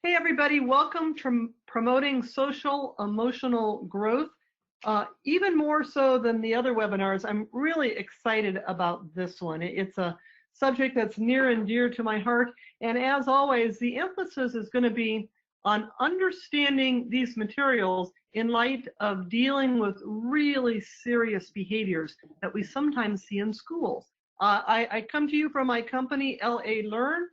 Hey everybody, welcome to Promoting Social Emotional Growth. Even more so than the other webinars, I'm really excited about this one. It's a subject that's near and dear to my heart, and as always, the emphasis is going to be on understanding these materials in light of dealing with really serious behaviors that we sometimes see in schools. I come to you from my company, LA Learn.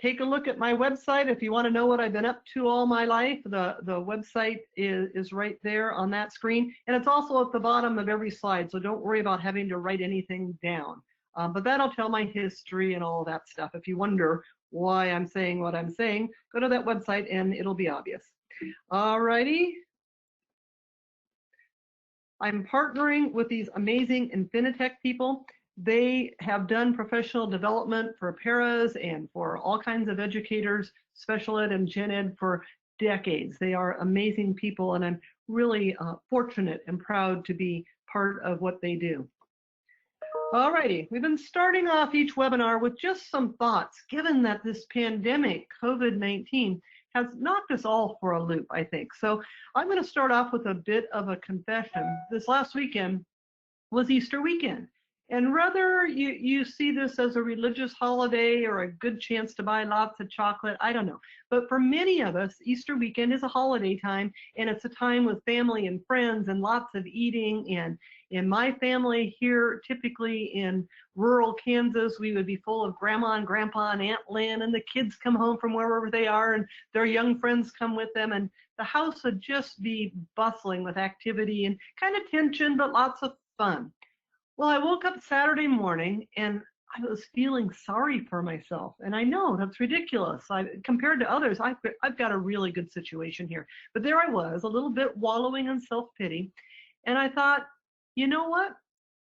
Take a look at my website if you want to know what I've been up to all my life. The website is right there on that screen, and it's also at the bottom of every slide, so don't worry about having to write anything down. But that'll tell my history and all that stuff. If you wonder why I'm saying what I'm saying, go to that website and it'll be obvious. Alrighty. I'm partnering with these amazing Infinitec people. They have done professional development for paras and for all kinds of educators, special ed and gen ed for decades. They are amazing people, and I'm really fortunate and proud to be part of what they do. Alrighty, we've been starting off each webinar with just some thoughts, given that this pandemic, COVID-19, has knocked us all for a loop, I think. So I'm going to start off with a bit of a confession. This last weekend was Easter weekend. And whether you see this as a religious holiday or a good chance to buy lots of chocolate, I don't know. But for many of us, Easter weekend is a holiday time, and it's a time with family and friends and lots of eating. And in my family here, typically in rural Kansas, we would be full of grandma and grandpa and Aunt Lynn, and the kids come home from wherever they are, and their young friends come with them. And the house would just be bustling with activity and kind of tension, but lots of fun. Well, I woke up Saturday morning and I was feeling sorry for myself. And I know that's ridiculous. Compared to others, I've got a really good situation here. But there I was, a little bit wallowing in self-pity. And I thought, you know what?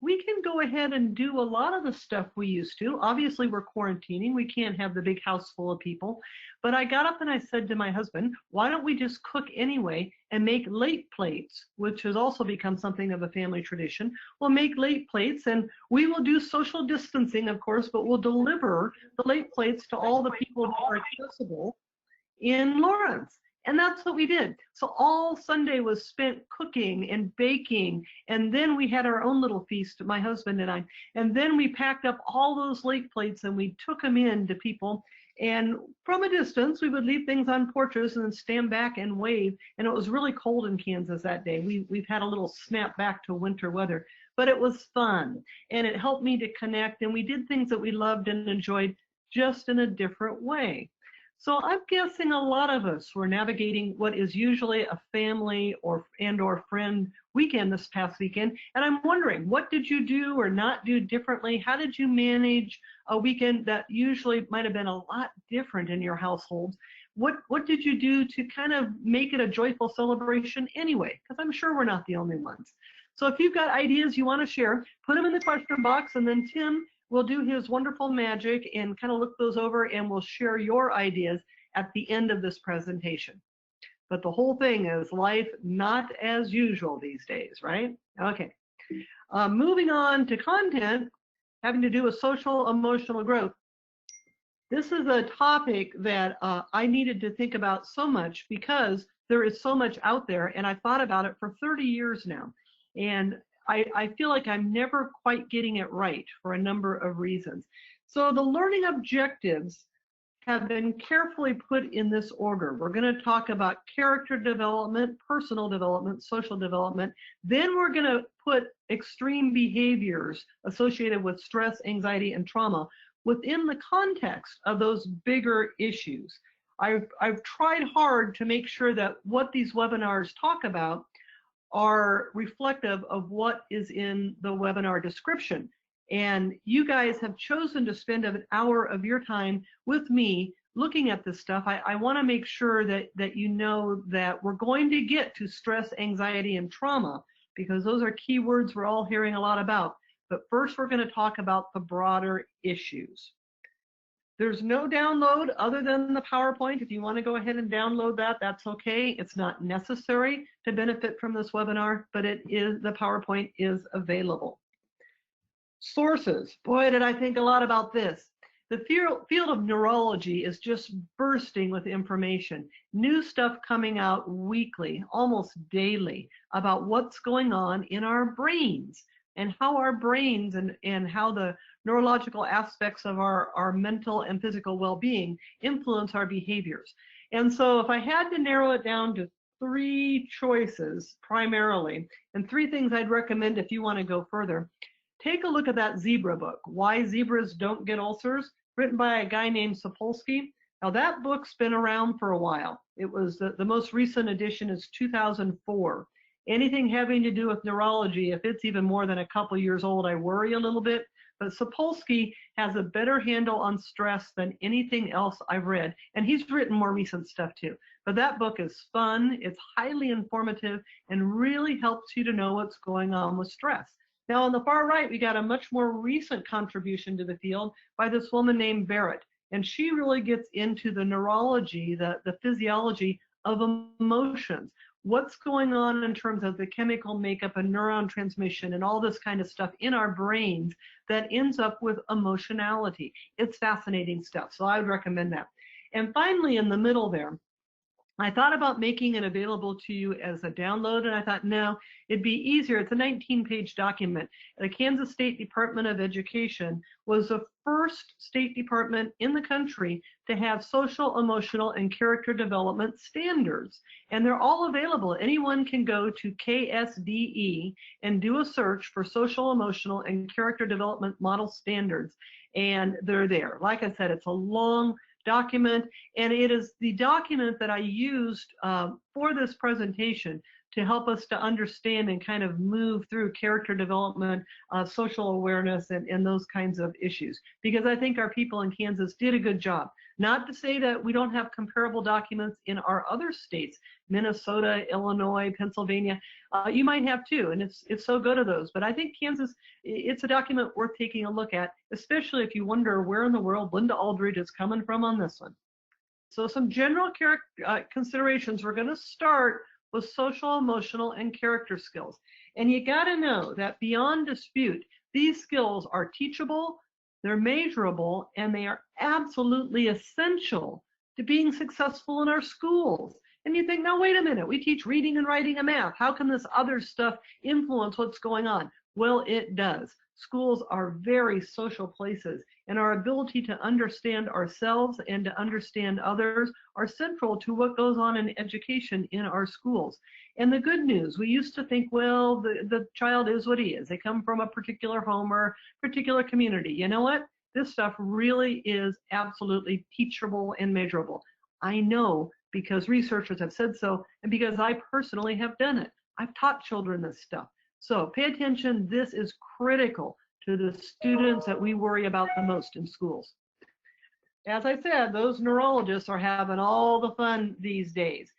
We can go ahead and do a lot of the stuff we used to. Obviously, we're quarantining. We can't have the big house full of people. But I got up and I said to my husband, why don't we just cook anyway and make late plates, which has also become something of a family tradition. We'll make late plates and we will do social distancing, of course, but we'll deliver the late plates to all the people who are accessible in Lawrence. And that's what we did. So all Sunday was spent cooking and baking. And then we had our own little feast, my husband and I. And then we packed up all those late plates and we took them in to people. And from a distance, we would leave things on porches and then stand back and wave. And it was really cold in Kansas that day. We've had a little snap back to winter weather, but it was fun. And it helped me to connect. And we did things that we loved and enjoyed just in a different way. So I'm guessing a lot of us were navigating what is usually a family or friend weekend this past weekend. And I'm wondering, what did you do or not do differently? How did you manage a weekend that usually might have been a lot different in your household? What did you do to kind of make it a joyful celebration anyway? Because I'm sure we're not the only ones. So if you've got ideas you want to share, put them in the question box, and then Tim will do his wonderful magic and kind of look those over, and we'll share your ideas at the end of this presentation. But the whole thing is life not as usual these days, right? Okay. Moving on to content having to do with social emotional growth. This is a topic that I needed to think about so much because there is so much out there, and I've thought about it for 30 years now. And I feel like I'm never quite getting it right for a number of reasons. So the learning objectives have been carefully put in this order. We're going to talk about character development, personal development, social development. Then we're going to put extreme behaviors associated with stress, anxiety, and trauma within the context of those bigger issues. I've tried hard to make sure that what these webinars talk about are reflective of what is in the webinar description. And you guys have chosen to spend an hour of your time with me looking at this stuff. I want to make sure that you know that we're going to get to stress, anxiety, and trauma, because those are key words we're all hearing a lot about. But first, we're going to talk about the broader issues. There's no download other than the PowerPoint. If you want to go ahead and download that, that's okay. It's not necessary to benefit from this webinar, but the PowerPoint is available. Sources. Boy, did I think a lot about this. The field of neurology is just bursting with information. New stuff coming out weekly, almost daily, about what's going on in our brains and how our brains and how the neurological aspects of our mental and physical well-being influence our behaviors. And so if I had to narrow it down to 3 choices primarily, and 3 things I'd recommend if you want to go further, take a look at that zebra book, Why Zebras Don't Get Ulcers, written by a guy named Sapolsky. Now that book's been around for a while. It was the most recent edition is 2004. Anything having to do with neurology, if it's even more than a couple years old, I worry a little bit. But Sapolsky has a better handle on stress than anything else I've read. And he's written more recent stuff too. But that book is fun, it's highly informative, and really helps you to know what's going on with stress. Now, on the far right, we got a much more recent contribution to the field by this woman named Barrett. And she really gets into the neurology, the physiology of emotions. What's going on in terms of the chemical makeup and neuron transmission and all this kind of stuff in our brains that ends up with emotionality. It's fascinating stuff, so I would recommend that. And finally, in the middle there, I thought about making it available to you as a download, and I thought, no, it'd be easier. It's a 19-page document. The Kansas State Department of Education was the first state department in the country to have social, emotional, and character development standards. And they're all available. Anyone can go to KSDE and do a search for social, emotional, and character development model standards, and they're there. Like I said, it's a long document, and it is the document that I used for this presentation to help us to understand and kind of move through character development, social awareness, and those kinds of issues. Because I think our people in Kansas did a good job. Not to say that we don't have comparable documents in our other states, Minnesota, Illinois, Pennsylvania. You might have too, and it's so good of those. But I think Kansas, it's a document worth taking a look at, especially if you wonder where in the world Linda Aldridge is coming from on this one. So some general considerations. We're going to start with social, emotional, and character skills. And you got to know that beyond dispute, these skills are teachable, they're measurable, and they are absolutely essential to being successful in our schools. And you think, now wait a minute, we teach reading and writing and math. How can this other stuff influence what's going on? Well, it does. Schools are very social places, and our ability to understand ourselves and to understand others are central to what goes on in education in our schools. And the good news, we used to think, well, the child is what he is. They come from a particular home or particular community. You know what? This stuff really is absolutely teachable and measurable. I know because researchers have said so, and because I personally have done it. I've taught children this stuff. So pay attention. This is critical to the students that we worry about the most in schools. As I said, those neurologists are having all the fun these days.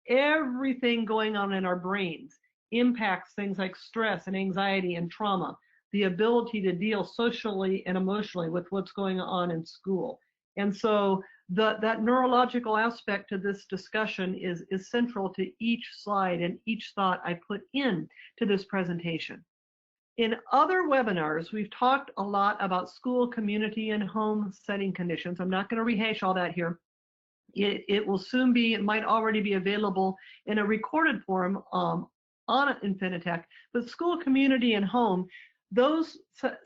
Everything going on in our brains impacts things like stress and anxiety and trauma, the ability to deal socially and emotionally with what's going on in school. And so that neurological aspect to this discussion is central to each slide and each thought I put in to this presentation. In other webinars, we've talked a lot about school, community, and home setting conditions. I'm not going to rehash all that here. It will soon be, it might already be available in a recorded form on Infinitec, but school, community, and home, those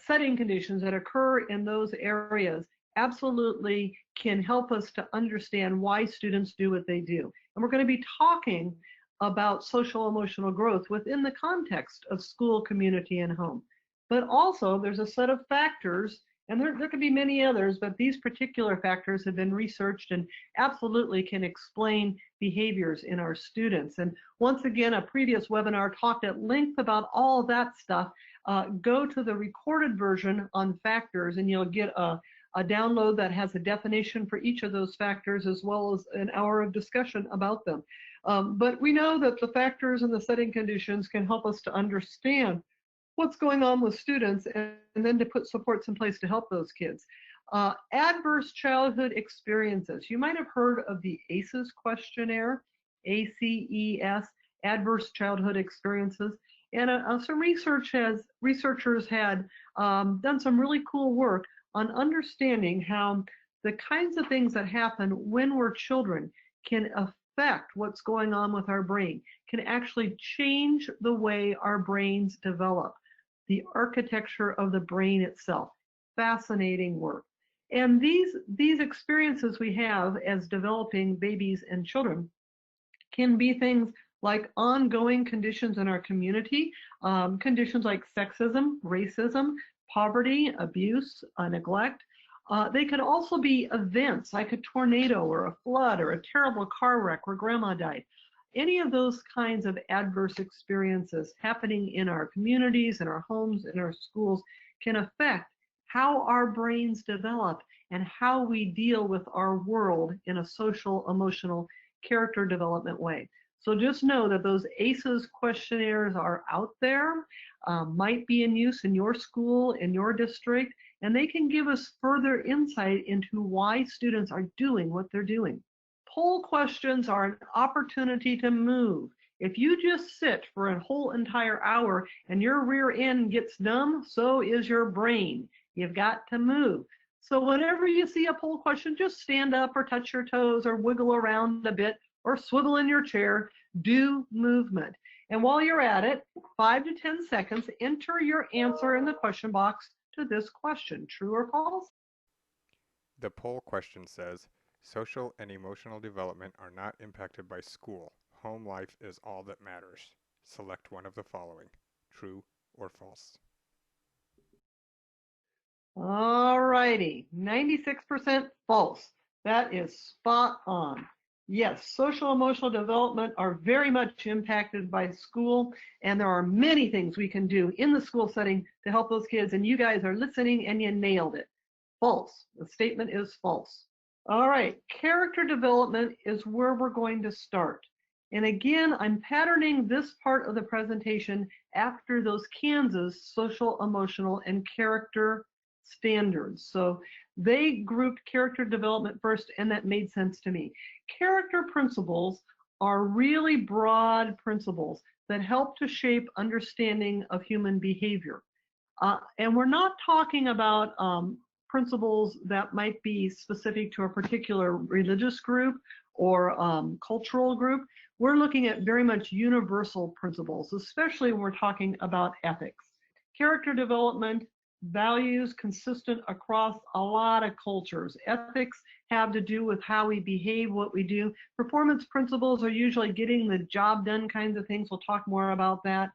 setting conditions that occur in those areas absolutely can help us to understand why students do what they do. And we're going to be talking about social emotional growth within the context of school, community, and home. But also there's a set of factors, and there could be many others, but these particular factors have been researched and absolutely can explain behaviors in our students. And once again, a previous webinar talked at length about all of that stuff. Go to the recorded version on factors, and you'll get a download that has a definition for each of those factors, as well as an hour of discussion about them. But we know that the factors and the setting conditions can help us to understand what's going on with students and then to put supports in place to help those kids. Adverse childhood experiences. You might have heard of the ACEs questionnaire, ACES, adverse childhood experiences. And some researchers had done some really cool work on understanding how the kinds of things that happen when we're children can affect what's going on with our brain, can actually change the way our brains develop, the architecture of the brain itself. Fascinating work. And these experiences we have as developing babies and children can be things like ongoing conditions in our community, conditions like sexism, racism, poverty, abuse, neglect. They could also be events like a tornado or a flood or a terrible car wreck where grandma died. Any of those kinds of adverse experiences happening in our communities, in our homes, in our schools can affect how our brains develop and how we deal with our world in a social, emotional, character development way. So just know that those ACEs questionnaires are out there, might be in use in your school, in your district, and they can give us further insight into why students are doing what they're doing. Poll questions are an opportunity to move. If you just sit for a whole entire hour and your rear end gets numb, so is your brain. You've got to move. So whenever you see a poll question, just stand up or touch your toes or wiggle around a bit or swivel in your chair. Do movement. And while you're at it, 5 to 10 seconds, enter your answer in the question box to this question, true or false? The poll question says, social and emotional development are not impacted by school. Home life is all that matters. Select one of the following, true or false. All righty, 96% false. That is spot on. Yes, social emotional development are very much impacted by school, and there are many things we can do in the school setting to help those kids, and you guys are listening and you nailed it. False. The statement is false. All right, character development is where we're going to start. And again, I'm patterning this part of the presentation after those Kansas social, emotional, and character standards. So they grouped character development first, and that made sense to me. Character principles are really broad principles that help to shape understanding of human behavior. And we're not talking about principles that might be specific to a particular religious group or cultural group. We're looking at very much universal principles, especially when we're talking about ethics. Character development, values consistent across a lot of cultures. Ethics have to do with how we behave, what we do. Performance principles are usually getting the job done kinds of things. We'll talk more about that.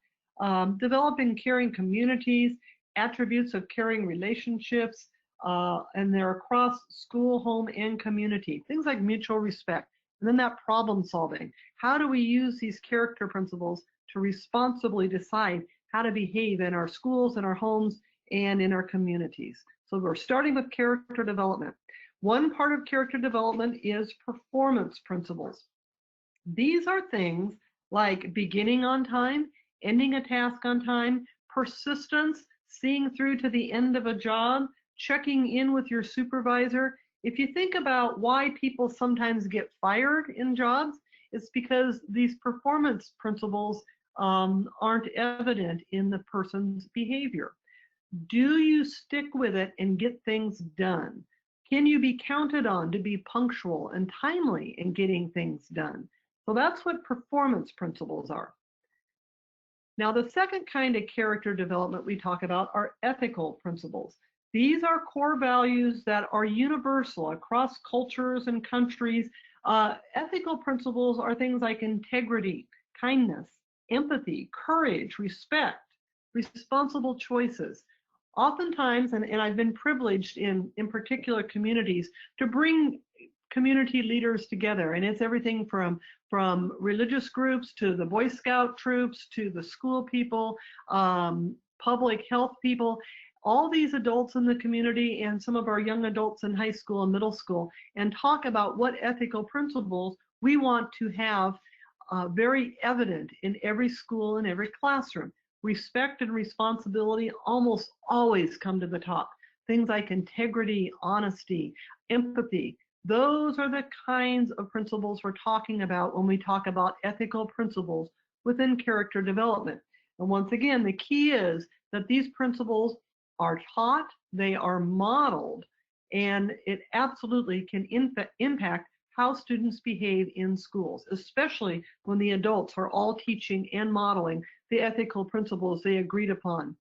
Developing caring communities, attributes of caring relationships, and they're across school, home, and community. Things like mutual respect. And then that problem solving. How do we use these character principles to responsibly decide how to behave in our schools, in our homes, and in our communities? So we're starting with character development. One part of character development is performance principles. These are things like beginning on time, ending a task on time, persistence, seeing through to the end of a job, checking in with your supervisor. If you think about why people sometimes get fired in jobs, it's because these performance principles aren't evident in the person's behavior. Do you stick with it and get things done? Can you be counted on to be punctual and timely in getting things done? So that's what performance principles are. Now, the second kind of character development we talk about are ethical principles. These are core values that are universal across cultures and countries. Ethical principles are things like integrity, kindness, empathy, courage, respect, responsible choices. Oftentimes, and I've been privileged in particular communities to bring community leaders together, and it's everything from religious groups to the Boy Scout troops to the school people, public health people, all these adults in the community and some of our young adults in high school and middle school, and talk about what ethical principles we want to have very evident in every school and every classroom. Respect and responsibility almost always come to the top. Things like integrity, honesty, empathy. Those are the kinds of principles we're talking about when we talk about ethical principles within character development. And once again, the key is that these principles are taught, they are modeled, and it absolutely can impact how students behave in schools, especially when the adults are all teaching and modeling the ethical principles they agreed upon.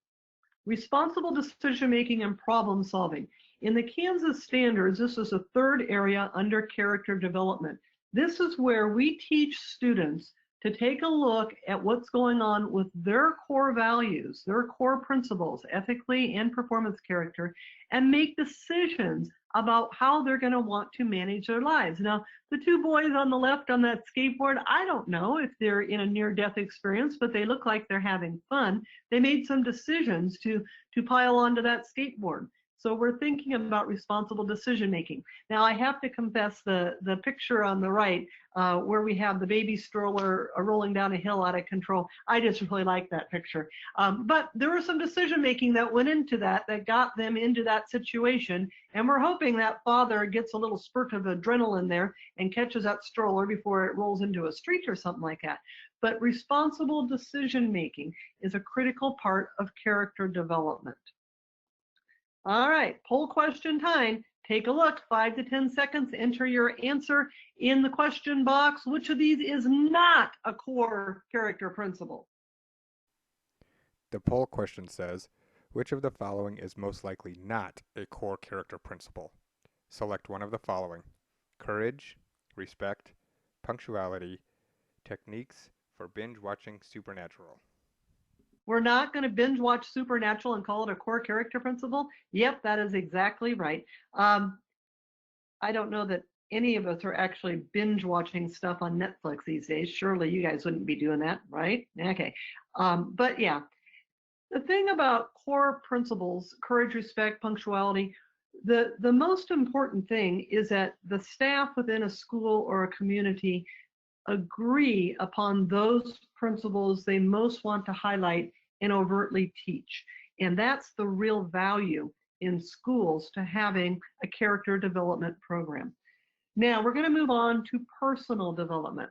Responsible decision making and problem solving. In the Kansas standards, this is a third area under character development. This is where we teach students to take a look at what's going on with their core values, their core principles, ethically and performance character, and make decisions about how they're going to want to manage their lives. Now, the two boys on the left on that skateboard, I don't know if they're in a near-death experience, but they look like they're having fun. They made some decisions to pile onto that skateboard. So we're thinking about responsible decision making. Now, I have to confess, the picture on the right, where we have the baby stroller rolling down a hill out of control, I just really like that picture. But there was some decision making that went into that got them into that situation. And we're hoping that father gets a little spurt of adrenaline there and catches that stroller before it rolls into a street or something like that. But responsible decision making is a critical part of character development. All right, poll question time. Take a look, 5 to 10 seconds, enter your answer in the question box. Which of these is not a core character principle? The poll question says, which of the following is most likely not a core character principle? Select one of the following: courage, respect, punctuality, techniques for binge watching Supernatural. We're not going to binge watch Supernatural and call it a core character principle? Yep, that is exactly right. I don't know that any of us are actually binge watching stuff on Netflix these days. Surely you guys wouldn't be doing that, right? Okay. But yeah, the thing about core principles, courage, respect, punctuality, the most important thing is that the staff within a school or a community agree upon those principles they most want to highlight and overtly teach. And that's the real value in schools to having a character development program. Now we're going to move on to personal development.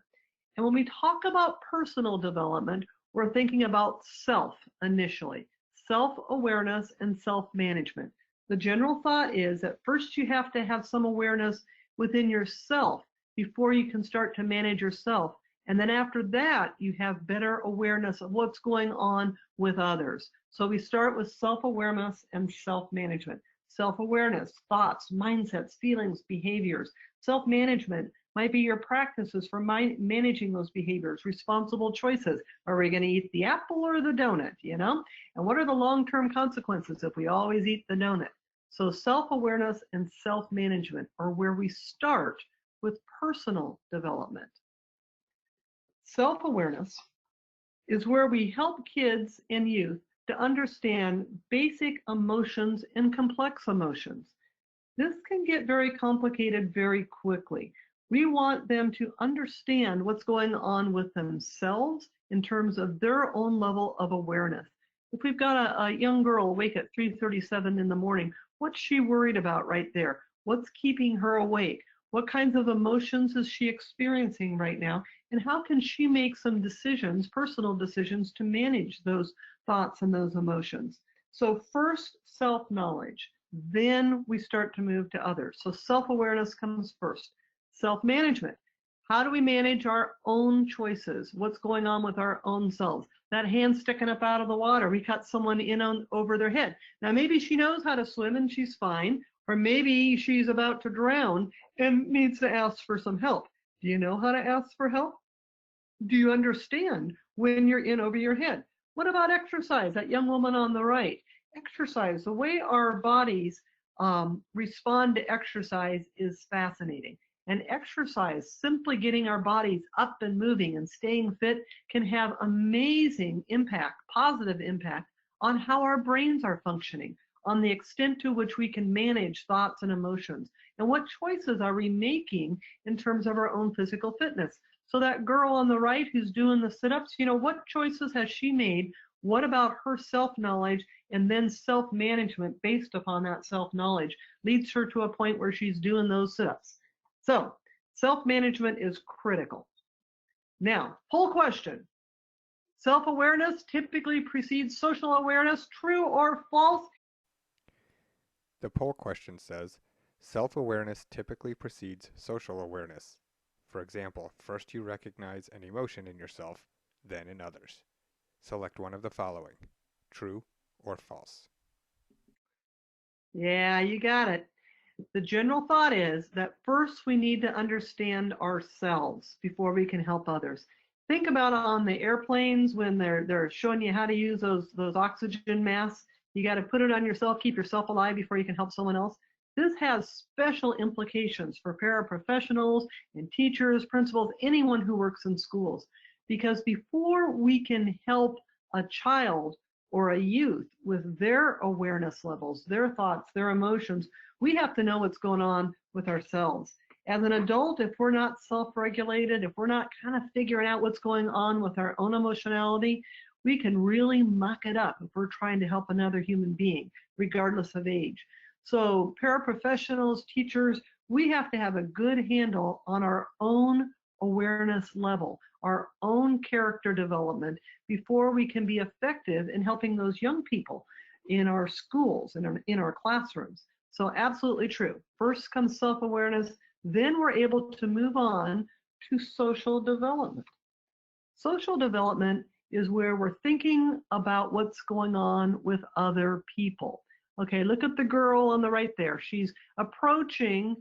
And when we talk about personal development, we're thinking about self initially, self-awareness and self-management. The general thought is that first you have to have some awareness within yourself before you can start to manage yourself. And then after that, you have better awareness of what's going on with others. So we start with self-awareness and self-management. Self-awareness, thoughts, mindsets, feelings, behaviors. Self-management might be your practices for managing those behaviors, responsible choices. Are we going to eat the apple or the donut, you know? And what are the long-term consequences if we always eat the donut? So self-awareness and self-management are where we start with personal development. Self-awareness is where we help kids and youth to understand basic emotions and complex emotions. This can get very complicated very quickly. We want them to understand what's going on with themselves in terms of their own level of awareness. If we've got a young girl awake at 3:37 in the morning, what's she worried about right there? What's keeping her awake? What kinds of emotions is she experiencing right now? And how can she make some decisions, personal decisions, to manage those thoughts and those emotions? So first, self-knowledge. Then we start to move to others. So self-awareness comes first. Self-management. How do we manage our own choices? What's going on with our own selves? That hand sticking up out of the water, we cut someone in over their head. Now maybe she knows how to swim and she's fine, or maybe she's about to drown and needs to ask for some help. Do you know how to ask for help? Do you understand when you're in over your head? What about exercise? That young woman on the right. Exercise, the way our bodies respond to exercise is fascinating. And exercise, simply getting our bodies up and moving and staying fit, can have amazing impact, positive impact on how our brains are functioning, on the extent to which we can manage thoughts and emotions, and what choices are we making in terms of our own physical fitness. So that girl on the right who's doing the sit-ups, you know, what choices has she made? What about her self-knowledge and then self-management based upon that self-knowledge leads her to a point where she's doing those sit-ups? So self-management is critical. Now, poll question. Self-awareness typically precedes social awareness, true or false? The poll question says, self-awareness typically precedes social awareness. For example, first you recognize an emotion in yourself, then in others. Select one of the following, true or false. Yeah, you got it. The general thought is that first we need to understand ourselves before we can help others. Think about on the airplanes when they're showing you how to use those oxygen masks. You got to put it on yourself, keep yourself alive before you can help someone else. This has special implications for paraprofessionals and teachers, principals, anyone who works in schools. Because before we can help a child or a youth with their awareness levels, their thoughts, their emotions, we have to know what's going on with ourselves. As an adult, if we're not self-regulated, if we're not kind of figuring out what's going on with our own emotionality, we can really muck it up if we're trying to help another human being, regardless of age. So paraprofessionals, teachers, we have to have a good handle on our own awareness level, our own character development before we can be effective in helping those young people in our schools and in our classrooms. So absolutely true. First comes self-awareness, then we're able to move on to social development. Social development is where we're thinking about what's going on with other people. Okay, look at the girl on the right there. She's approaching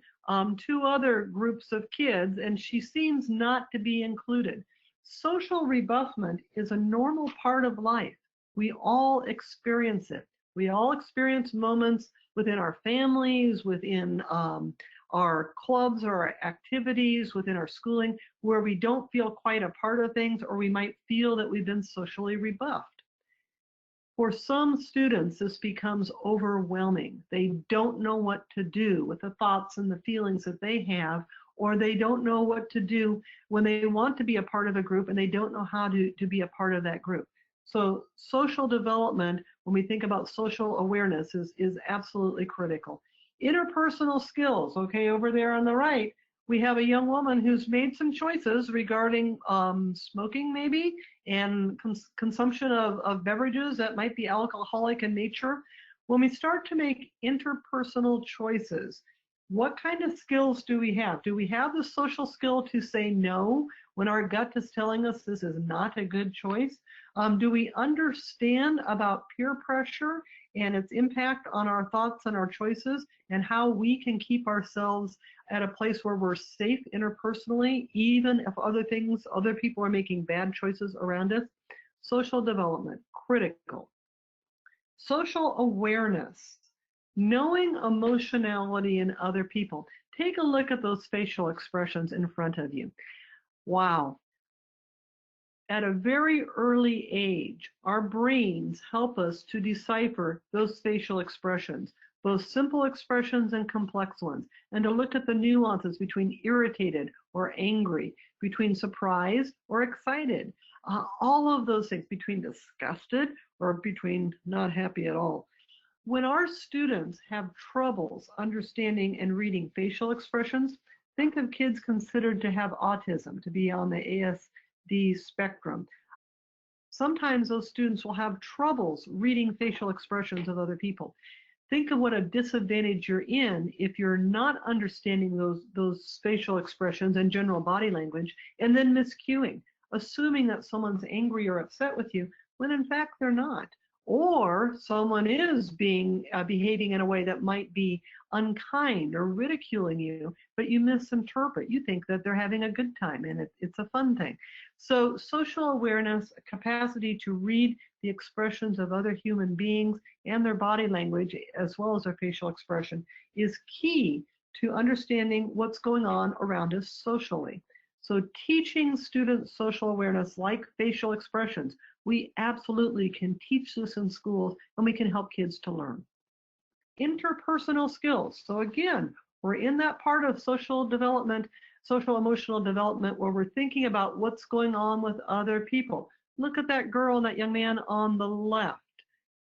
two other groups of kids and she seems not to be included. Social rebuffment is a normal part of life. We all experience it. We all experience moments within our families, within our clubs or our activities, within our schooling, where we don't feel quite a part of things, or we might feel that we've been socially rebuffed. For some students, this becomes overwhelming. They don't know what to do with the thoughts and the feelings that they have, or they don't know what to do when they want to be a part of a group and they don't know how to be a part of that group. So social development, when we think about social awareness, is absolutely critical. Interpersonal skills, okay, over there on the right, we have a young woman who's made some choices regarding smoking maybe, and consumption of beverages that might be alcoholic in nature. When we start to make interpersonal choices, what kind of skills do we have? Do we have the social skill to say no when our gut is telling us this is not a good choice? Do we understand about peer pressure and its impact on our thoughts and our choices, and how we can keep ourselves at a place where we're safe interpersonally, even if other people are making bad choices around us? Social development, critical. Social awareness, knowing emotionality in other people. Take a look at those facial expressions in front of you. Wow. At a very early age, our brains help us to decipher those facial expressions, both simple expressions and complex ones, and to look at the nuances between irritated or angry, between surprised or excited, all of those things, between disgusted or between not happy at all. When our students have troubles understanding and reading facial expressions, think of kids considered to have autism, to be on the ASD spectrum. Sometimes those students will have troubles reading facial expressions of other people. Think of what a disadvantage you're in if you're not understanding those facial expressions and general body language, and then miscuing, assuming that someone's angry or upset with you when in fact they're not. Or someone is behaving in a way that might be unkind or ridiculing you, but you misinterpret. You think that they're having a good time and it's a fun thing. So social awareness, capacity to read the expressions of other human beings and their body language, as well as their facial expression, is key to understanding what's going on around us socially. So teaching students social awareness like facial expressions, we absolutely can teach this in schools and we can help kids to learn. Interpersonal skills. So again, we're in that part of social development, social emotional development, where we're thinking about what's going on with other people. Look at that girl and that young man on the left.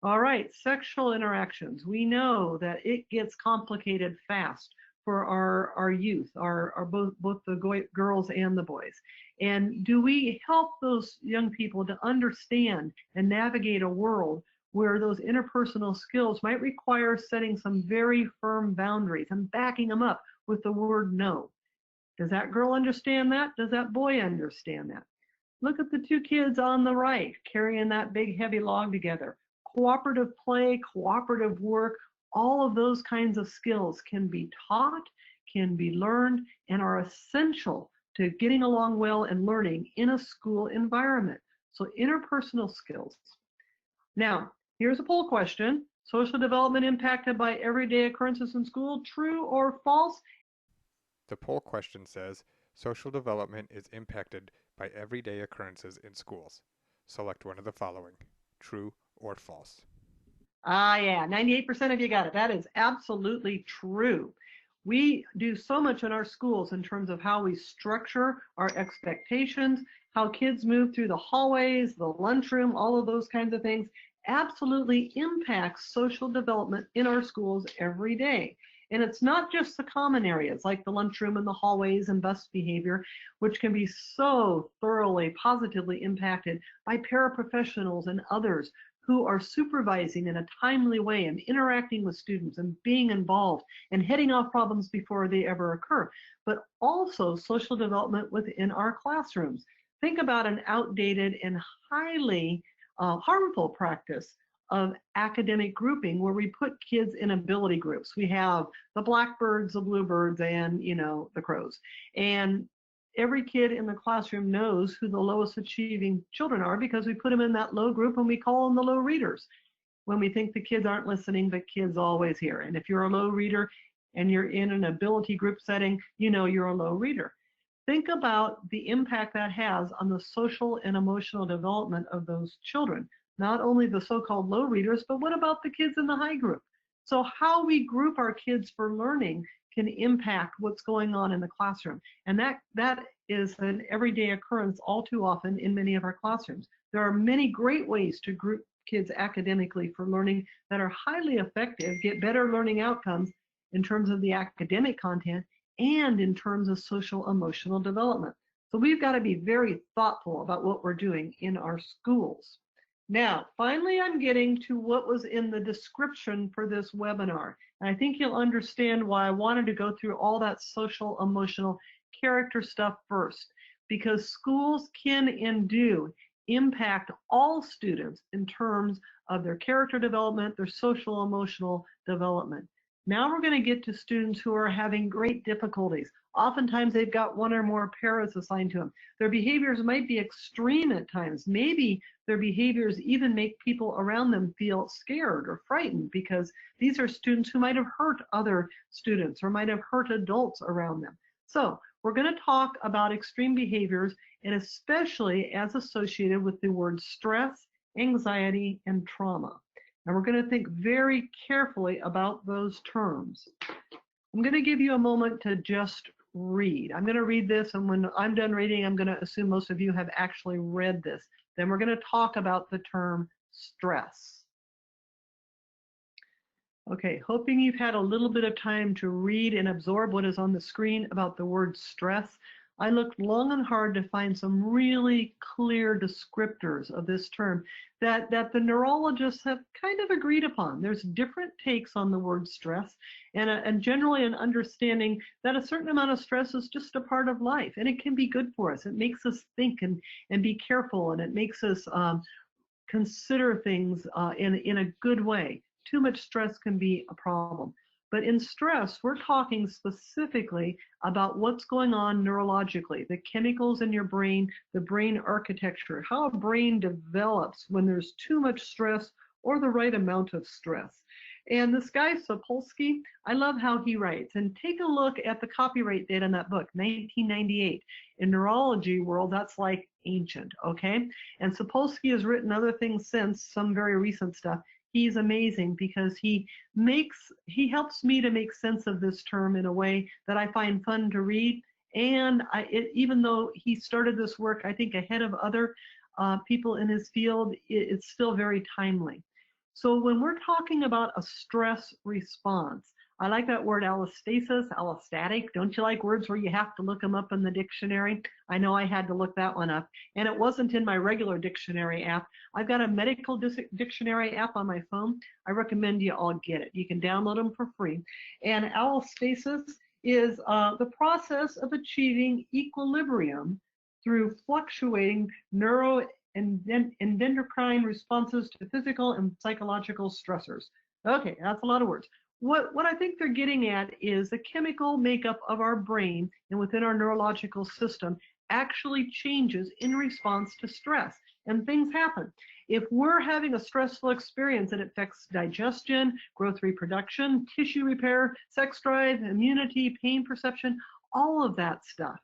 All right, sexual interactions. We know that it gets complicated fast for our youth, both the girls and the boys. And do we help those young people to understand and navigate a world where those interpersonal skills might require setting some very firm boundaries and backing them up with the word no. Does that girl understand that? Does that boy understand that? Look at the two kids on the right carrying that big heavy log together. Cooperative play, cooperative work, all of those kinds of skills can be taught, can be learned, and are essential to getting along well and learning in a school environment. So interpersonal skills. Now, here's a poll question. Social development impacted by everyday occurrences in school, true or false? The poll question says, social development is impacted by everyday occurrences in schools. Select one of the following, true or false. Yeah, 98% of you got it. That is absolutely true. We do so much in our schools in terms of how we structure our expectations, how kids move through the hallways, the lunchroom, all of those kinds of things absolutely impacts social development in our schools every day. And it's not just the common areas like the lunchroom and the hallways and bus behavior, which can be so thoroughly positively impacted by paraprofessionals and others who are supervising in a timely way and interacting with students and being involved and heading off problems before they ever occur, but also social development within our classrooms. Think about an outdated and highly harmful practice of academic grouping where we put kids in ability groups. We have the blackbirds, the bluebirds, and the crows. And every kid in the classroom knows who the lowest achieving children are because we put them in that low group and we call them the low readers. When we think the kids aren't listening, but kids always hear. And if you're a low reader and you're in an ability group setting, you're a low reader. Think about the impact that has on the social and emotional development of those children. Not only the so-called low readers, but what about the kids in the high group? So how we group our kids for learning can impact what's going on in the classroom. And that is an everyday occurrence all too often in many of our classrooms. There are many great ways to group kids academically for learning that are highly effective, get better learning outcomes in terms of the academic content and in terms of social emotional development. So we've got to be very thoughtful about what we're doing in our schools. Now, finally, I'm getting to what was in the description for this webinar. And I think you'll understand why I wanted to go through all that social, emotional, character stuff first, because schools can and do impact all students in terms of their character development, their social, emotional development. Now we're going to get to students who are having great difficulties. Oftentimes they've got one or more paras assigned to them. Their behaviors might be extreme at times. Maybe their behaviors even make people around them feel scared or frightened because these are students who might have hurt other students or might have hurt adults around them. So we're going to talk about extreme behaviors and especially as associated with the word stress, anxiety, and trauma. And we're going to think very carefully about those terms. I'm going to give you a moment to just read. I'm going to read this, and when I'm done reading, I'm going to assume most of you have actually read this. Then we're going to talk about the term stress. Okay, hoping you've had a little bit of time to read and absorb what is on the screen about the word stress. I looked long and hard to find some really clear descriptors of this term that the neurologists have kind of agreed upon. There's different takes on the word stress and generally an understanding that a certain amount of stress is just a part of life and it can be good for us. It makes us think and be careful, and it makes us consider things in a good way. Too much stress can be a problem. But in stress, we're talking specifically about what's going on neurologically, the chemicals in your brain, the brain architecture, how a brain develops when there's too much stress or the right amount of stress. And this guy, Sapolsky, I love how he writes. And take a look at the copyright date on that book, 1998. In neurology world, that's like ancient, okay? And Sapolsky has written other things since, some very recent stuff. He's amazing because he helps me to make sense of this term in a way that I find fun to read. And even though he started this work, I think ahead of other people in his field, it's still very timely. So when we're talking about a stress response, I like that word allostasis, allostatic. Don't you like words where you have to look them up in the dictionary? I know I had to look that one up, and it wasn't in my regular dictionary app. I've got a medical dictionary app on my phone. I recommend you all get it. You can download them for free. And allostasis is the process of achieving equilibrium through fluctuating neuro and endocrine responses to physical and psychological stressors. Okay, that's a lot of words. What I think they're getting at is the chemical makeup of our brain and within our neurological system actually changes in response to stress, and things happen. If we're having a stressful experience, it affects digestion, growth, reproduction, tissue repair, sex drive, immunity, pain perception, all of that stuff.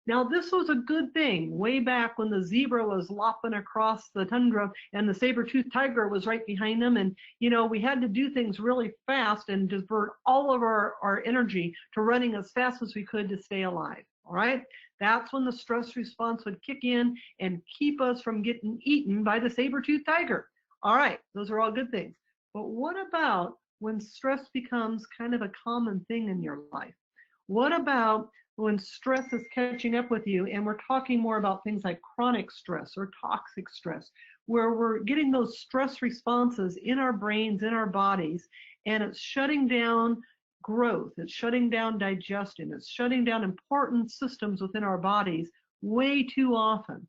Now, this was a good thing way back when the zebra was lopping across the tundra and the saber-toothed tiger was right behind them. And, we had to do things really fast and divert all of our energy to running as fast as we could to stay alive. All right. That's when the stress response would kick in and keep us from getting eaten by the saber-toothed tiger. All right. Those are all good things. But what about when stress becomes kind of a common thing in your life? What about when stress is catching up with you, and we're talking more about things like chronic stress or toxic stress, where we're getting those stress responses in our brains, in our bodies, and it's shutting down growth, it's shutting down digestion, it's shutting down important systems within our bodies way too often.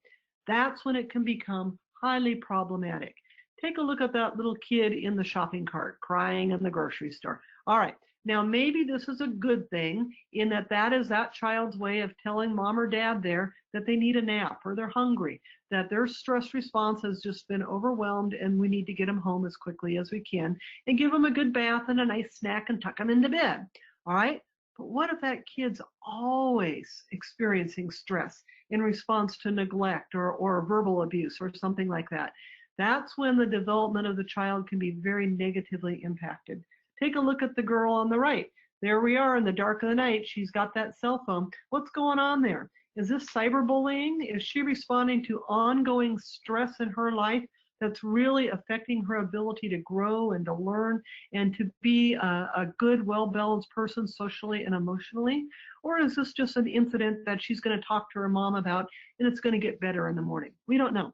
That's when it can become highly problematic. Take a look at that little kid in the shopping cart crying in the grocery store. All right. Now, maybe this is a good thing in that that is that child's way of telling mom or dad there that they need a nap or they're hungry, that their stress response has just been overwhelmed and we need to get them home as quickly as we can and give them a good bath and a nice snack and tuck them into bed. All right. But what if that kid's always experiencing stress in response to neglect or verbal abuse or something like that? That's when the development of the child can be very negatively impacted. Take a look at the girl on the right. There we are in the dark of the night. She's got that cell phone. What's going on there? Is this cyberbullying? Is she responding to ongoing stress in her life that's really affecting her ability to grow and to learn and to be a good, well-balanced person socially and emotionally? Or is this just an incident that she's going to talk to her mom about and it's going to get better in the morning? We don't know.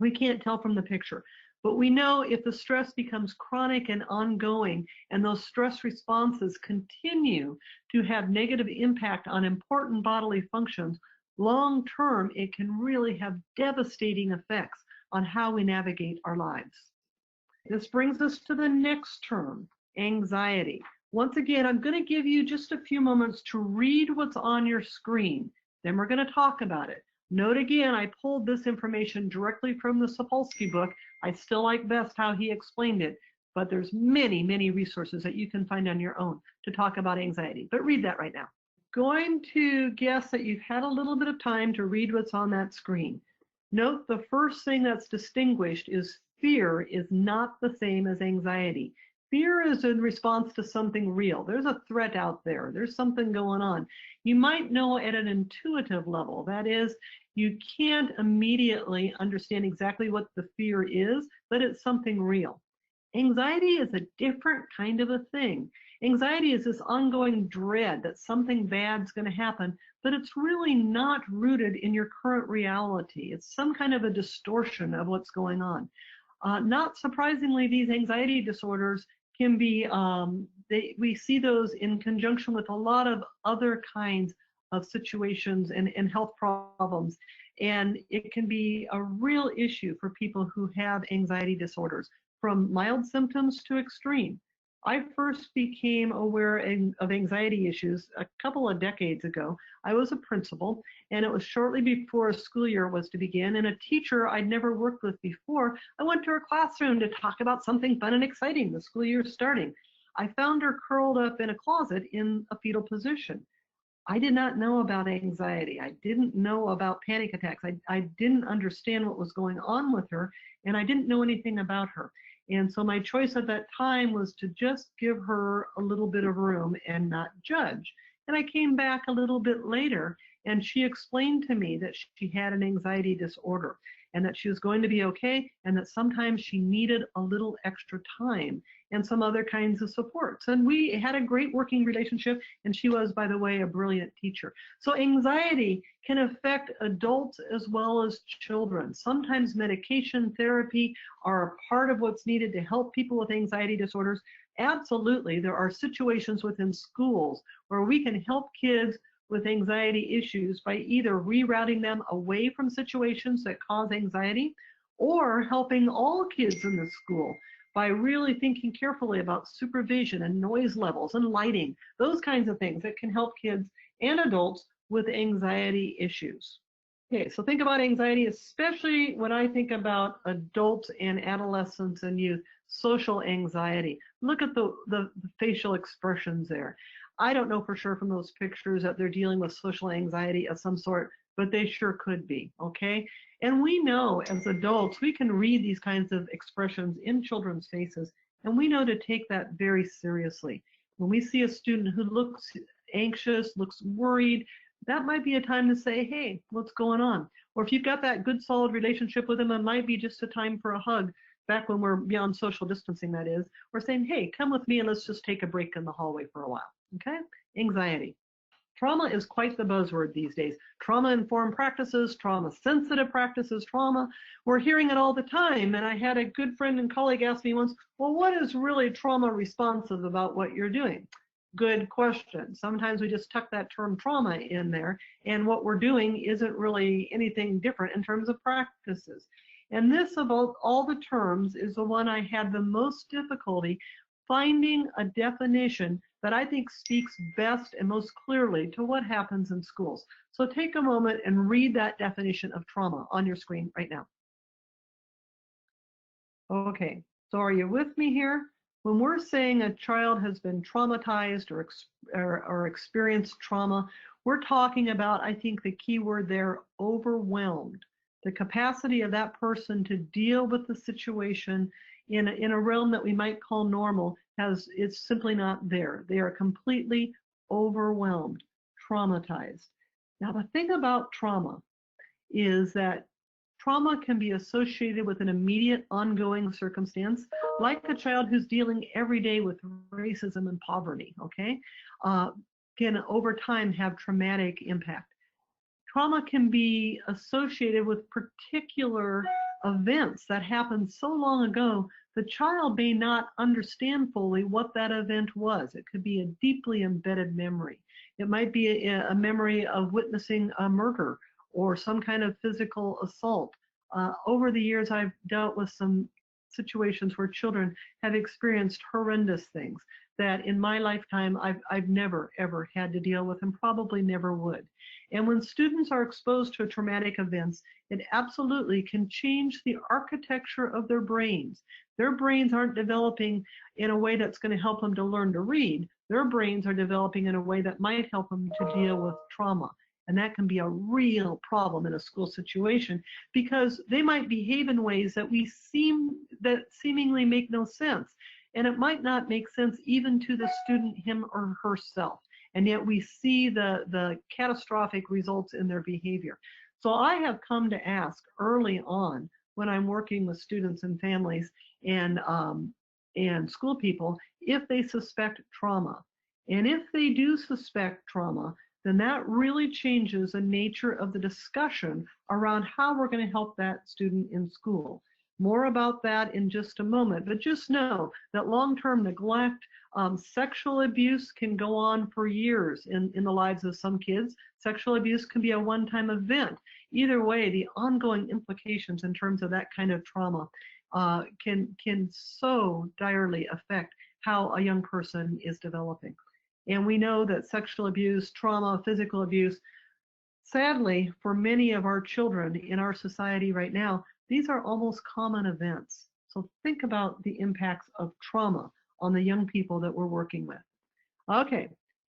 We can't tell from the picture. But we know if the stress becomes chronic and ongoing, and those stress responses continue to have negative impact on important bodily functions, long term, it can really have devastating effects on how we navigate our lives. This brings us to the next term, anxiety. Once again, I'm going to give you just a few moments to read what's on your screen. Then we're going to talk about it. Note again, I pulled this information directly from the Sapolsky book. I still like best how he explained it, but there's many, many resources that you can find on your own to talk about anxiety. But read that right now. Going to guess that you've had a little bit of time to read what's on that screen. Note the first thing that's distinguished is fear is not the same as anxiety. Fear is in response to something real. There's a threat out there. There's something going on. You might know at an intuitive level. That is, you can't immediately understand exactly what the fear is, but it's something real. Anxiety is a different kind of a thing. Anxiety is this ongoing dread that something bad's going to happen, but it's really not rooted in your current reality. It's some kind of a distortion of what's going on. Not surprisingly, these anxiety disorders can be, we see those in conjunction with a lot of other kinds of situations and health problems. And it can be a real issue for people who have anxiety disorders, from mild symptoms to extreme. I first became aware of anxiety issues a couple of decades ago. I was a principal, and it was shortly before a school year was to begin, and a teacher I'd never worked with before, I went to her classroom to talk about something fun and exciting. The school year starting. I found her curled up in a closet in a fetal position. I did not know about anxiety. I didn't know about panic attacks. I didn't understand what was going on with her, and I didn't know anything about her. And so my choice at that time was to just give her a little bit of room and not judge. And I came back a little bit later, and she explained to me that she had an anxiety disorder and that she was going to be okay, and that sometimes she needed a little extra time. and some other kinds of supports. And we had a great working relationship, and she was, by the way, a brilliant teacher. So anxiety can affect adults as well as children. Sometimes medication, therapy are a part of what's needed to help people with anxiety disorders. Absolutely, there are situations within schools where we can help kids with anxiety issues by either rerouting them away from situations that cause anxiety, or helping all kids in the school by really thinking carefully about supervision and noise levels and lighting, those kinds of things that can help kids and adults with anxiety issues. Okay, so think about anxiety, especially when I think about adults and adolescents and youth, social anxiety. Look at the facial expressions there. I don't know for sure from those pictures that they're dealing with social anxiety of some sort, but they sure could be, okay? And we know as adults, we can read these kinds of expressions in children's faces, and we know to take that very seriously. When we see a student who looks anxious, looks worried, that might be a time to say, hey, what's going on? Or if you've got that good solid relationship with them, it might be just a time for a hug, back when we're beyond social distancing, that is, or saying, hey, come with me and let's just take a break in the hallway for a while. Okay? Anxiety. Trauma is quite the buzzword these days. Trauma-informed practices, trauma-sensitive practices, trauma. We're hearing it all the time. And I had a good friend and colleague ask me once, well, what is really trauma responsive about what you're doing? Good question. Sometimes we just tuck that term trauma in there, and what we're doing isn't really anything different in terms of practices. And this, of all the terms, is the one I had the most difficulty finding a definition that I think speaks best and most clearly to what happens in schools. So take a moment and read that definition of trauma on your screen right now. Okay, so are you with me here? When we're saying a child has been traumatized or experienced trauma, we're talking about, I think the key word there, overwhelmed. The capacity of that person to deal with the situation in a realm that we might call normal it's simply not there. They are completely overwhelmed, traumatized. Now, the thing about trauma is that trauma can be associated with an immediate ongoing circumstance, like a child who's dealing every day with racism and poverty, okay, can over time have traumatic impact. Trauma can be associated with particular events that happened so long ago, the child may not understand fully what that event was. It could be a deeply embedded memory. It might be a memory of witnessing a murder or some kind of physical assault. Over the years, I've dealt with some situations where children have experienced horrendous things that in my lifetime I've never ever had to deal with and probably never would. And when students are exposed to traumatic events, it absolutely can change the architecture of their brains. Their brains aren't developing in a way that's going to help them to learn to read. Their brains are developing in a way that might help them to deal with trauma. And that can be a real problem in a school situation because they might behave in ways that seemingly make no sense. And it might not make sense even to the student, him or herself. And yet we see the catastrophic results in their behavior. So I have come to ask early on when I'm working with students and families and school people if they suspect trauma. And if they do suspect trauma, then that really changes the nature of the discussion around how we're going to help that student in school. More about that in just a moment, but just know that long-term neglect, sexual abuse can go on for years in the lives of some kids. Sexual abuse can be a one-time event. Either way, the ongoing implications in terms of that kind of trauma can so direly affect how a young person is developing. And we know that sexual abuse, trauma, physical abuse, sadly, for many of our children in our society right now, these are almost common events. So think about the impacts of trauma on the young people that we're working with. Okay,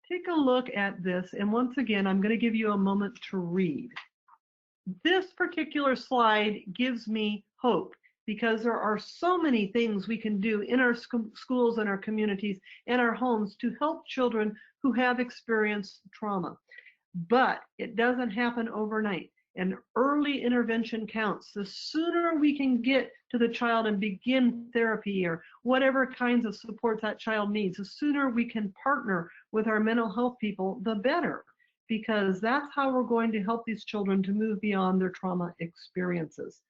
take a look at this. And once again, I'm going to give you a moment to read. This particular slide gives me hope because there are so many things we can do in our schools and our communities and our homes to help children who have experienced trauma. But it doesn't happen overnight. And early intervention counts. The sooner we can get to the child and begin therapy or whatever kinds of supports that child needs, the sooner we can partner with our mental health people, the better, because that's how we're going to help these children to move beyond their trauma experiences.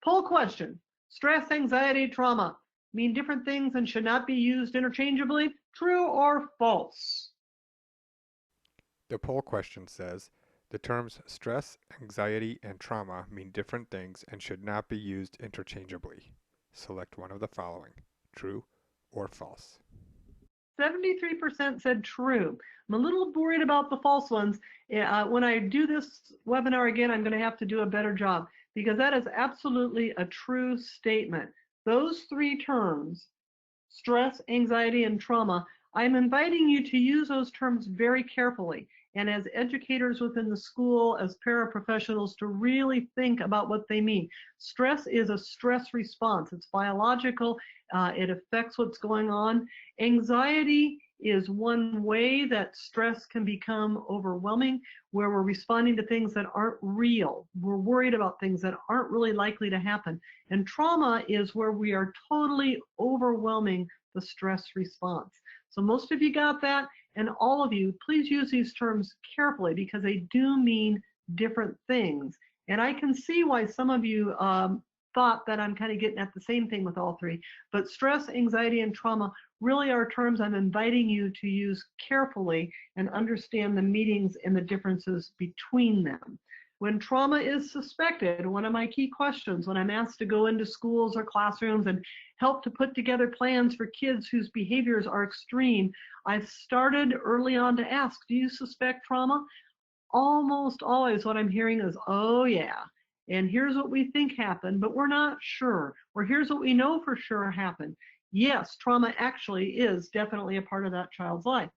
Poll question: stress, anxiety, trauma mean different things and should not be used interchangeably? True or false? The poll question says, the terms stress, anxiety, and trauma mean different things and should not be used interchangeably. Select one of the following, true or false. 73% said true. I'm a little worried about the false ones. When I do this webinar again, I'm going to have to do a better job, because that is absolutely a true statement. Those three terms, stress, anxiety, and trauma, I'm inviting you to use those terms very carefully. And as educators within the school, as paraprofessionals, to really think about what they mean. Stress is a stress response. It's biological. It affects what's going on. Anxiety is one way that stress can become overwhelming, where we're responding to things that aren't real. We're worried about things that aren't really likely to happen. And trauma is where we are totally overwhelming the stress response. So most of you got that, and all of you, please use these terms carefully, because they do mean different things. And I can see why some of you thought that I'm kind of getting at the same thing with all three. But stress, anxiety, and trauma really are terms I'm inviting you to use carefully and understand the meanings and the differences between them. When trauma is suspected, one of my key questions when I'm asked to go into schools or classrooms and help to put together plans for kids whose behaviors are extreme, I've started early on to ask, do you suspect trauma? Almost always what I'm hearing is, oh yeah, and here's what we think happened, but we're not sure. Or here's what we know for sure happened. Yes, trauma actually is definitely a part of that child's life.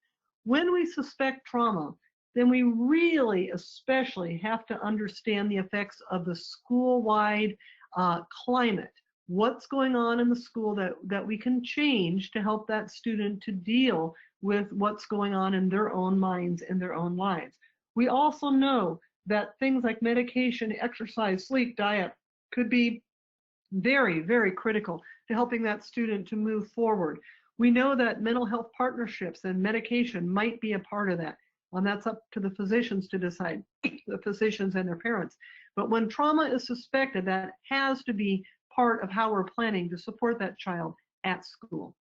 When we suspect trauma, then we really especially have to understand the effects of the school-wide climate. What's going on in the school that we can change to help that student to deal with what's going on in their own minds and their own lives. We also know that things like medication, exercise, sleep, diet could be very, very critical to helping that student to move forward. We know that mental health partnerships and medication might be a part of that. And that's up to the physicians to decide, the physicians and their parents. But when trauma is suspected, that has to be part of how we're planning to support that child at school.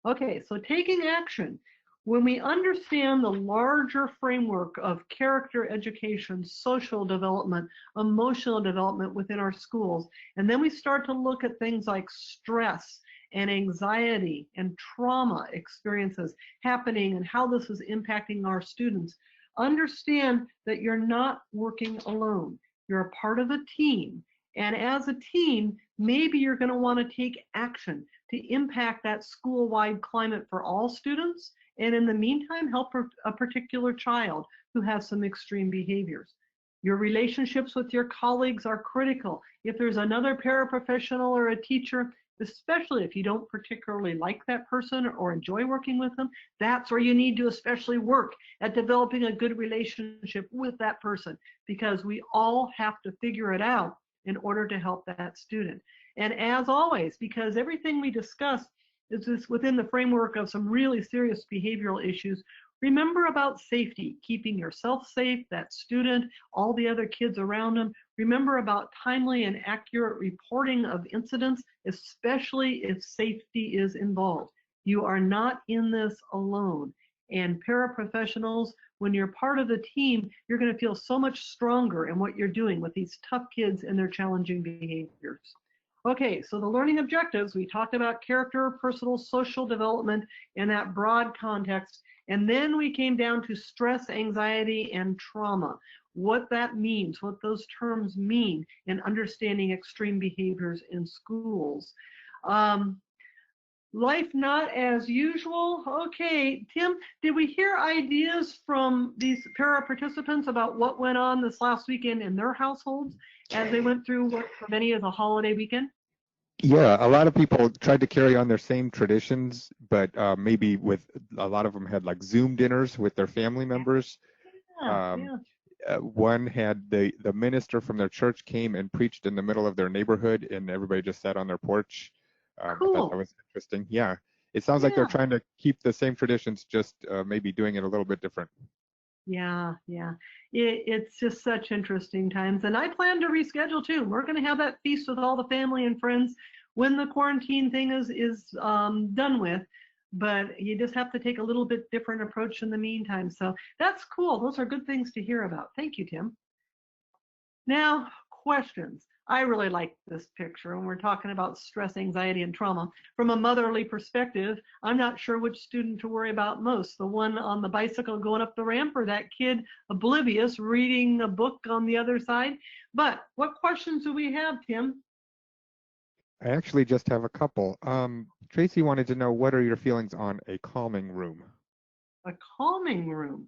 Okay, so taking action. When we understand the larger framework of character education, social development, emotional development within our schools, and then we start to look at things like stress and anxiety and trauma experiences happening and how this is impacting our students, understand that you're not working alone. You're a part of a team. And as a team, maybe you're going to want to take action to impact that school-wide climate for all students, and in the meantime, help a particular child who has some extreme behaviors. Your relationships with your colleagues are critical. If there's another paraprofessional or a teacher, especially if you don't particularly like that person or enjoy working with them, that's where you need to especially work at developing a good relationship with that person, because we all have to figure it out in order to help that student. And as always, because everything we discuss is within the framework of some really serious behavioral issues, remember about safety, keeping yourself safe, that student, all the other kids around them. Remember about timely and accurate reporting of incidents, especially if safety is involved. You are not in this alone. And paraprofessionals, when you're part of the team, you're going to feel so much stronger in what you're doing with these tough kids and their challenging behaviors. Okay, so the learning objectives, we talked about character, personal, social development in that broad context. And then we came down to stress, anxiety, and trauma, what that means, what those terms mean in understanding extreme behaviors in schools. Life not as usual. Okay, Tim, did we hear ideas from these para participants about what went on this last weekend in their households as they went through what for many is a holiday weekend? Yeah, a lot of people tried to carry on their same traditions, but maybe with a lot of them had like Zoom dinners with their family members. Yeah. one had the minister from their church came and preached in the middle of their neighborhood, and everybody just sat on their porch. I thought that Cool. was interesting. Yeah, it sounds like they're Yeah. trying to keep the same traditions, just maybe doing it a little bit different. Yeah, yeah. It's just such interesting times. And I plan to reschedule too. We're going to have that feast with all the family and friends when the quarantine thing is done with. But you just have to take a little bit different approach in the meantime. So that's cool. Those are good things to hear about. Thank you, Tim. Now, questions. I really like this picture when we're talking about stress, anxiety, and trauma. From a motherly perspective, I'm not sure which student to worry about most, the one on the bicycle going up the ramp or that kid oblivious reading a book on the other side. But what questions do we have, Tim? I actually just have a couple. Tracy wanted to know, what are your feelings on a calming room? A calming room.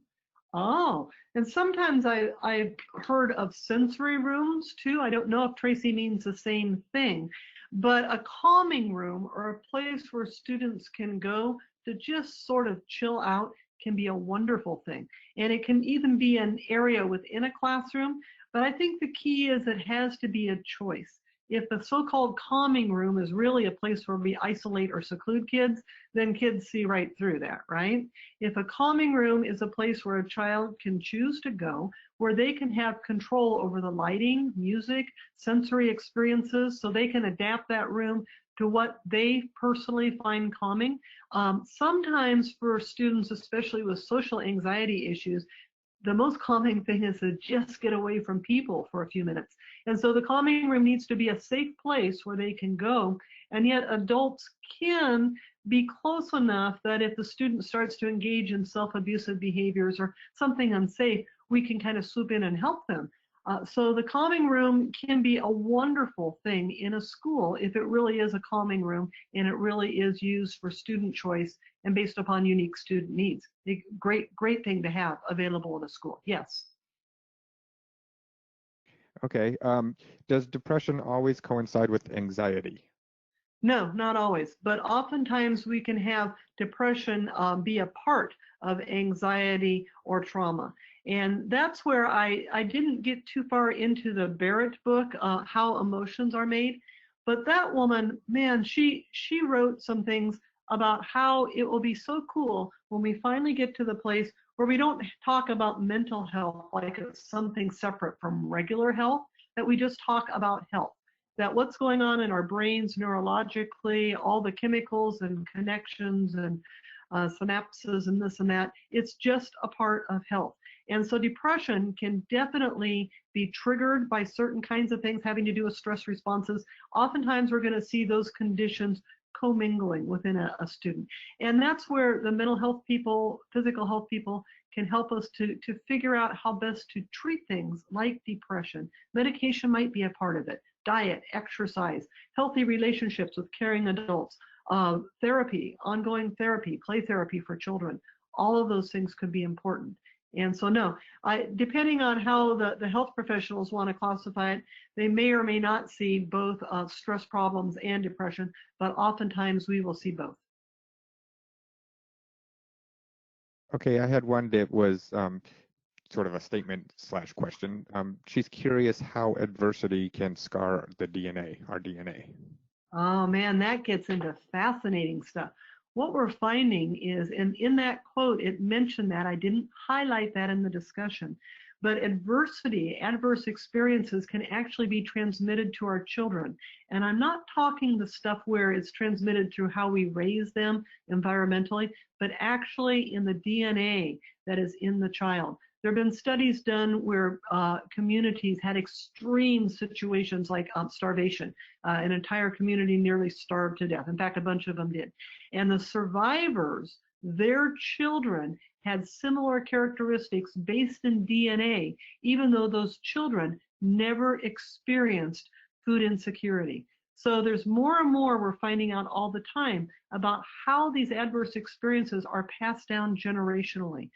Oh, and sometimes I've heard of sensory rooms too. I don't know if Tracy means the same thing, but a calming room or a place where students can go to just sort of chill out can be a wonderful thing. And it can even be an area within a classroom. But I think the key is it has to be a choice. If the so-called calming room is really a place where we isolate or seclude kids, then kids see right through that, right? If a calming room is a place where a child can choose to go, where they can have control over the lighting, music, sensory experiences, so they can adapt that room to what they personally find calming. Sometimes for students, especially with social anxiety issues, the most calming thing is to just get away from people for a few minutes. And so the calming room needs to be a safe place where they can go. And yet adults can be close enough that if the student starts to engage in self-abusive behaviors or something unsafe, we can kind of swoop in and help them. So the calming room can be a wonderful thing in a school if it really is a calming room and it really is used for student choice and based upon unique student needs. A great thing to have available in a school. Yes. Okay. Does depression always coincide with anxiety? No, not always, but oftentimes we can have depression be a part of anxiety or trauma. And that's where I didn't get too far into the Barrett book, How Emotions Are Made. But that woman, man, she wrote some things about how it will be so cool when we finally get to the place where we don't talk about mental health like it's something separate from regular health, that we just talk about health, that what's going on in our brains neurologically, all the chemicals and connections and synapses and this and that, it's just a part of health. And so depression can definitely be triggered by certain kinds of things having to do with stress responses. Oftentimes we're going to see those conditions commingling within a student. And that's where the mental health people, physical health people can help us to figure out how best to treat things like depression. Medication might be a part of it. Diet, exercise, healthy relationships with caring adults, therapy, ongoing therapy, play therapy for children. All of those things could be important. And so no, depending on how the health professionals want to classify it, they may or may not see both stress problems and depression, but oftentimes we will see both. Okay, I had one that was sort of a statement slash question. She's curious how adversity can scar the DNA, our DNA. Oh man, that gets into fascinating stuff. What we're finding is, and in that quote, it mentioned that, I didn't highlight that in the discussion, but adversity, adverse experiences can actually be transmitted to our children. And I'm not talking the stuff where it's transmitted through how we raise them environmentally, but actually in the DNA that is in the child. There have been studies done where communities had extreme situations like starvation. An entire community nearly starved to death. In fact, a bunch of them did. And the survivors, their children had similar characteristics based in DNA, even though those children never experienced food insecurity. So there's more and more we're finding out all the time about how these adverse experiences are passed down generationally.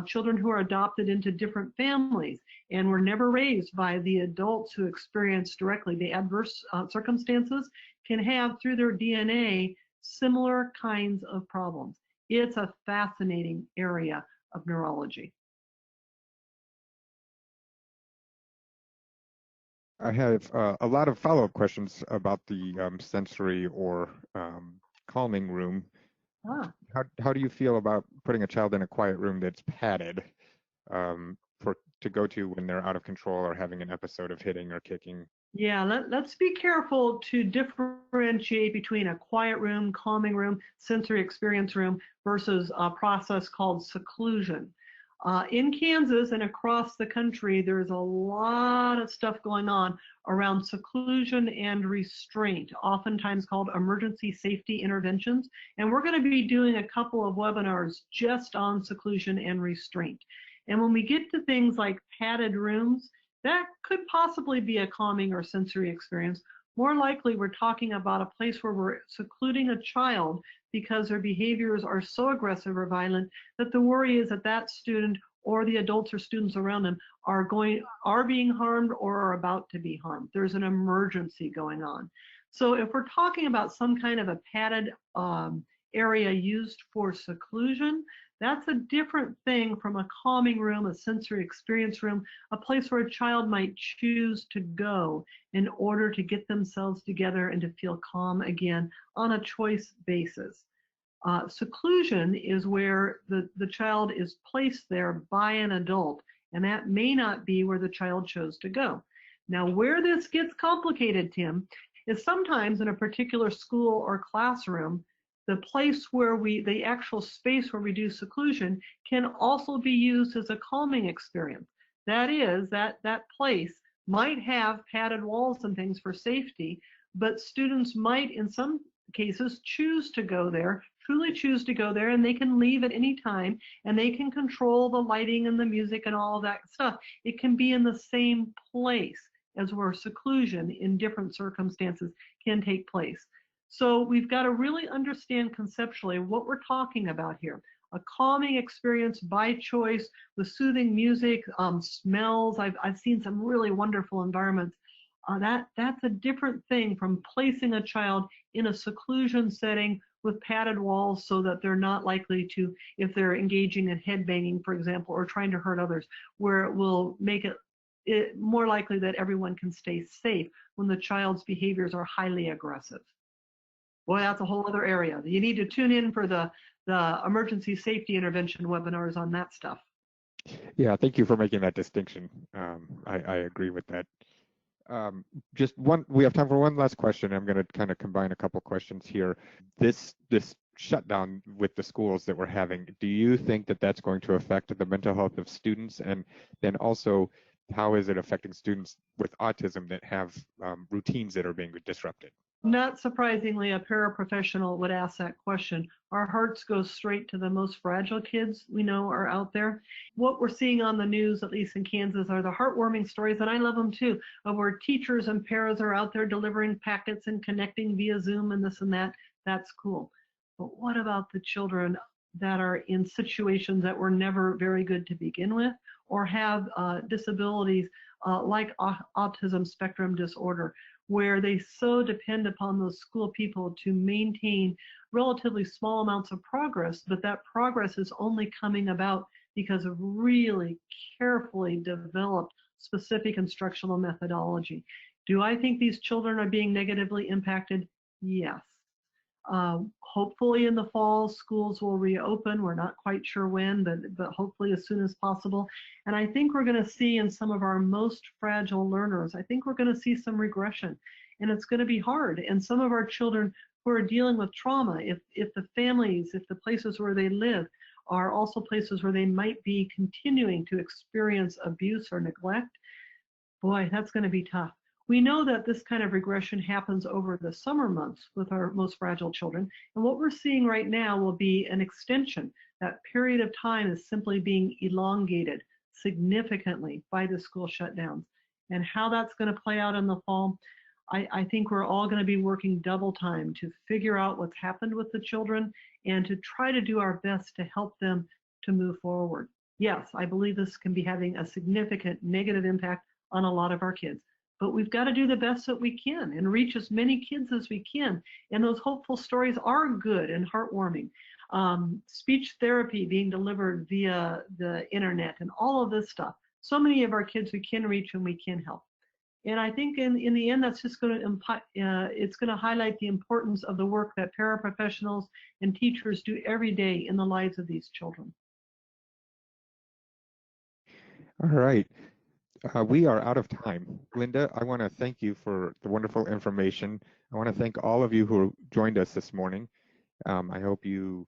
Children who are adopted into different families and were never raised by the adults who experience directly the adverse circumstances can have through their DNA similar kinds of problems. It's a fascinating area of neurology. I have a lot of follow-up questions about the sensory or calming room. Ah. How do you feel about putting a child in a quiet room that's padded for to go to when they're out of control or having an episode of hitting or kicking? Yeah, let's be careful to differentiate between a quiet room, calming room, sensory experience room versus a process called seclusion. In Kansas and across the country, there's a lot of stuff going on around seclusion and restraint, oftentimes called emergency safety interventions. And we're going to be doing a couple of webinars just on seclusion and restraint. And when we get to things like padded rooms, that could possibly be a calming or sensory experience. More likely, we're talking about a place where we're secluding a child because their behaviors are so aggressive or violent that the worry is that that student or the adults or students around them are being harmed or are about to be harmed. There's an emergency going on. So if we're talking about some kind of a padded area used for seclusion, that's a different thing from a calming room, a sensory experience room, a place where a child might choose to go in order to get themselves together and to feel calm again on a choice basis. Seclusion is where the child is placed there by an adult, and that may not be where the child chose to go. Now, where this gets complicated, Tim, is sometimes in a particular school or classroom, the place where the actual space where we do seclusion can also be used as a calming experience. That is, that place might have padded walls and things for safety, but students might, in some cases, choose to go there, truly choose to go there, and they can leave at any time, and they can control the lighting and the music and all of that stuff. It can be in the same place as where seclusion in different circumstances can take place. So we've got to really understand conceptually what we're talking about here. A calming experience by choice with soothing music, smells. I've seen some really wonderful environments. That's a different thing from placing a child in a seclusion setting with padded walls so that they're not likely to, if they're engaging in headbanging, for example, or trying to hurt others, where it will make it more likely that everyone can stay safe when the child's behaviors are highly aggressive. Boy, that's a whole other area. You need to tune in for the emergency safety intervention webinars on that stuff. Yeah, thank you for making that distinction. I agree with that. Just one, we have time for one last question. I'm going to kind of combine a couple questions here. This shutdown with the schools that we're having, do you think that that's going to affect the mental health of students? And then also, how is it affecting students with autism that have routines that are being disrupted? Not surprisingly, a paraprofessional would ask that question. Our hearts go straight to the most fragile kids we know are out there. What we're seeing on the news, at least in Kansas, are the heartwarming stories, and I love them too, of where teachers and paras are out there delivering packets and connecting via Zoom and this and that. That's cool. But what about the children that are in situations that were never very good to begin with, or have disabilities like autism spectrum disorder, where they so depend upon those school people to maintain relatively small amounts of progress, but that progress is only coming about because of really carefully developed specific instructional methodology. Do I think these children are being negatively impacted? Yes. Hopefully in the fall, schools will reopen. We're not quite sure when, but hopefully as soon as possible. And I think we're going to see in some of our most fragile learners, I think we're going to see some regression. And it's going to be hard. And some of our children who are dealing with trauma, if the families, if the places where they live are also places where they might be continuing to experience abuse or neglect, boy, that's going to be tough. We know that this kind of regression happens over the summer months with our most fragile children. And what we're seeing right now will be an extension. That period of time is simply being elongated significantly by the school shutdowns. And how that's going to play out in the fall, I think we're all going to be working double time to figure out what's happened with the children and to try to do our best to help them to move forward. Yes, I believe this can be having a significant negative impact on a lot of our kids. But we've got to do the best that we can and reach as many kids as we can. And those hopeful stories are good and heartwarming. Speech therapy being delivered via the internet and all of this stuff. So many of our kids we can reach and we can help. And I think in the end, that's just going to it's going to highlight the importance of the work that paraprofessionals and teachers do every day in the lives of these children. All right. We are out of time. Linda, I want to thank you for the wonderful information. I want to thank all of you who joined us this morning. I hope you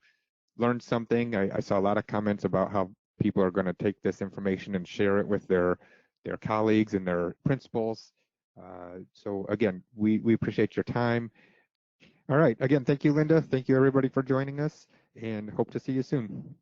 learned something. I saw a lot of comments about how people are going to take this information and share it with their colleagues and their principals. So again, we appreciate your time. All right. Again, thank you, Linda. Thank you, everybody, for joining us, and hope to see you soon.